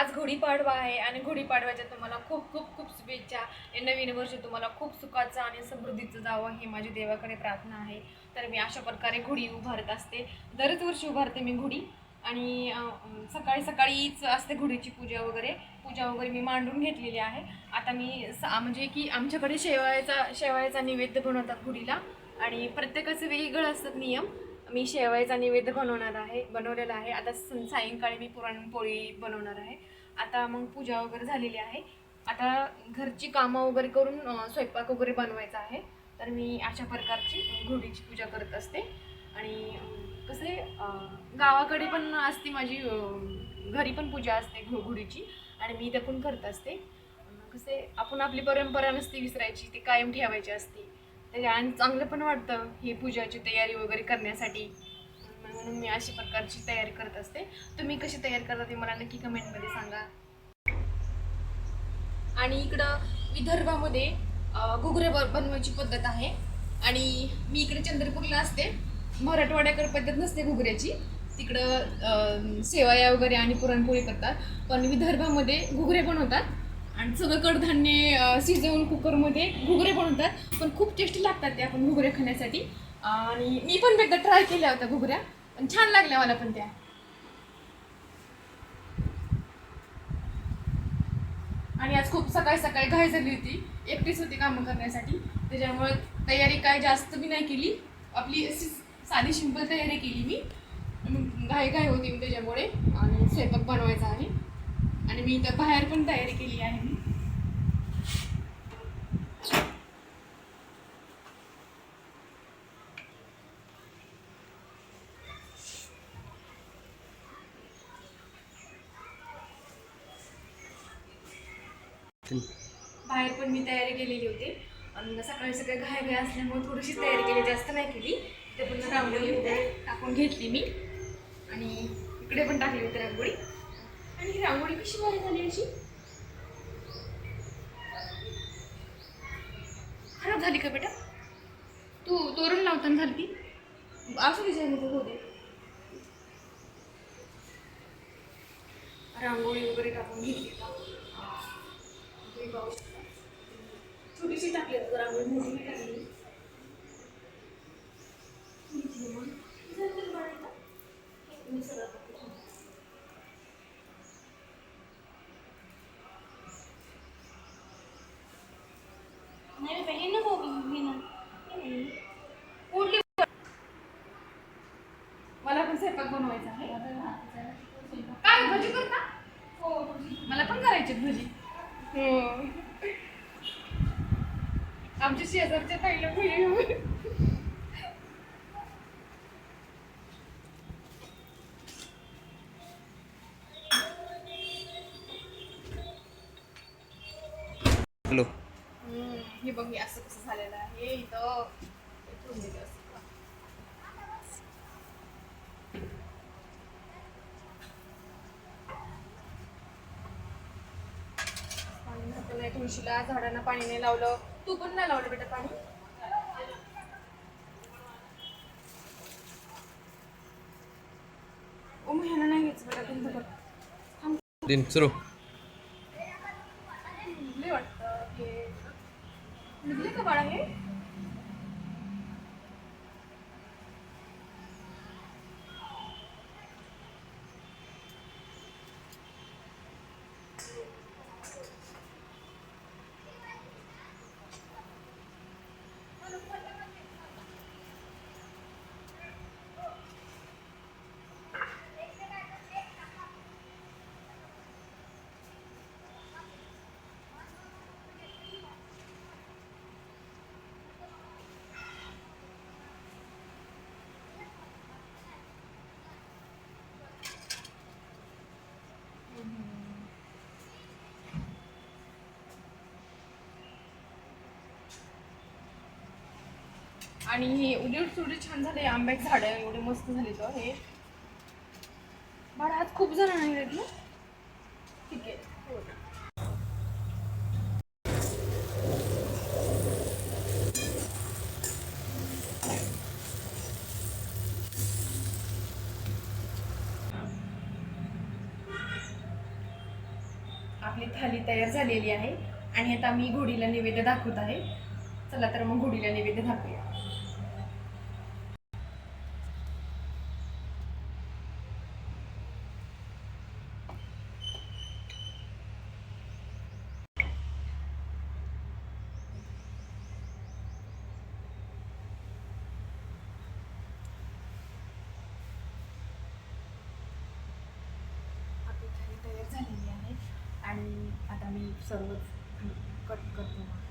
आज गुढीपाडवा आहे आणि गुढीपाडव्याच्या तुम्हाला खूप खूप खूप शुभेच्छा. हे नवीन वर्ष तुम्हाला खूप सुखाचं आणि समृद्धीचं जावं ही माझी देवाकडे प्रार्थना आहे. तर मी अशा प्रकारे गुढी उभारत असते. दरच वर्षी उभारते मी गुढी. आणि सकाळी सकाळीच असते गुढीची पूजा वगैरे मी मांडून घेतलेली आहे. आता मी म्हणजे की आमच्याकडे शेवयाचा नैवेद्य बनवतात गुढीला आणि प्रत्येकाचं वेगळं असतात नियम. मी शेवयाचा नैवेद्य बनवलेला आहे. आता सायंकाळी मी पुरणपोळी बनवणार आहे. आता मग पूजा वगैरे झालेली आहे. आता घरची कामं वगैरे करून स्वयंपाक वगैरे बनवायचा आहे. तर मी अशा प्रकारची गुढीची पूजा करत असते. आणि कसे गावाकडे पण असते माझी, घरी पण पूजा असते गुढीची आणि मी ते पण करत असते. कसे आपण आपली परंपरा नसते विसरायची, ती कायम ठेवायची असते. त्याच्या आणि चांगलं पण वाटतं ही पूजाची तयारी वगैरे करण्यासाठी. म्हणून मी अशा प्रकारची तयारी करत असते. तुम्ही कशी तयारी करता ते मला नक्की कमेंटमध्ये सांगा. आणि इकडं विदर्भामध्ये घुगऱ्या बनवायची पद्धत आहे. आणि मी इकडे चंद्रपूरला असते. मराठवाड्याकडे पद्धत नसते घुगऱ्याची. तिकडं सेवया वगैरे आणि पुरणपोळी करतात. पण विदर्भामध्ये घुगरे बनवतात आणि सगळं कडधान्य शिजवून कुकरमध्ये घुगरे बनवतात. पण खूप टेस्टी लागतात ते आपण घुगरे खाण्यासाठी. आणि मी पण एकदा ट्राय केल्या होत्या घुगऱ्या, पण छान लागल्या मला पण त्या. आणि आज खूप सकाळी सकाळी घाई झाली होती, एकटीच होती कामं करण्यासाठी. त्याच्यामुळे तयारी काय जास्त मी नाही केली, आपली अशी साधी सिंपल तयारी केली मी. घाई घाई होती त्याच्यामुळे. आणि स्वयंपाक बनवायचा आहे आणि मी तर बाहेर पण तयारी केली आहे मी. बाहेर पण मी तयारी केलेली होती आणि सकाळी सकाळी घाई घाई असल्यामुळे थोडीशी तयारी केली, जास्त नाही केली. ते पण रांगोळी वगैरे टाकून घेतली मी आणि इकडे पण टाकली होती रांगोळी. आणि ही रांगोळी कशी बाहेर झाली अशी खराब झाली का बेटा? तू तोरण लावताना झाली ती असं विचारलं तर होते. रांगोळी वगैरे टाकून घेतली का तुम्ही पाहू शकता. छोटीशी टाकली तर रांगोळी मोठी नाही टाकली. नाही पहले ना वो भी ना मला पण स्वयंपाक बनवायचा आहे. काय भजी करता? हो मला पण करायचे भजी. आमच्या शेजारच्या ताईला भजी. हॅलो. हे बघ हे असं कसं झालेलं आहे इथं. इथून दिलं असं. पाणी घातलं नाही तुळशीला, झाडांना पाणी नाही लावलं. तू पण नाही लावलं बेटा पाणी. ओ ह्याला नाही घ्यायचं बेटा, बंद कर. थांब. दिन सुरू. लय वाटतं हे निघले का बाळा हे. आणि हे उलट सुलट छान झाले. आंब्याची झाडं एवढे मस्त झाले तर हे. बाळा आज खूप जण आहेत ना. ठीक आहे. हो. आपली थाली तयार झालेली आहे आणि आता मी घोडीला नैवेद्य दाखवत आहे. चला तर मग घोडीला नैवेद्य दाखवूया. आपली थाली तयार झालेली आहे आणि आता मी सर्व कट करतो.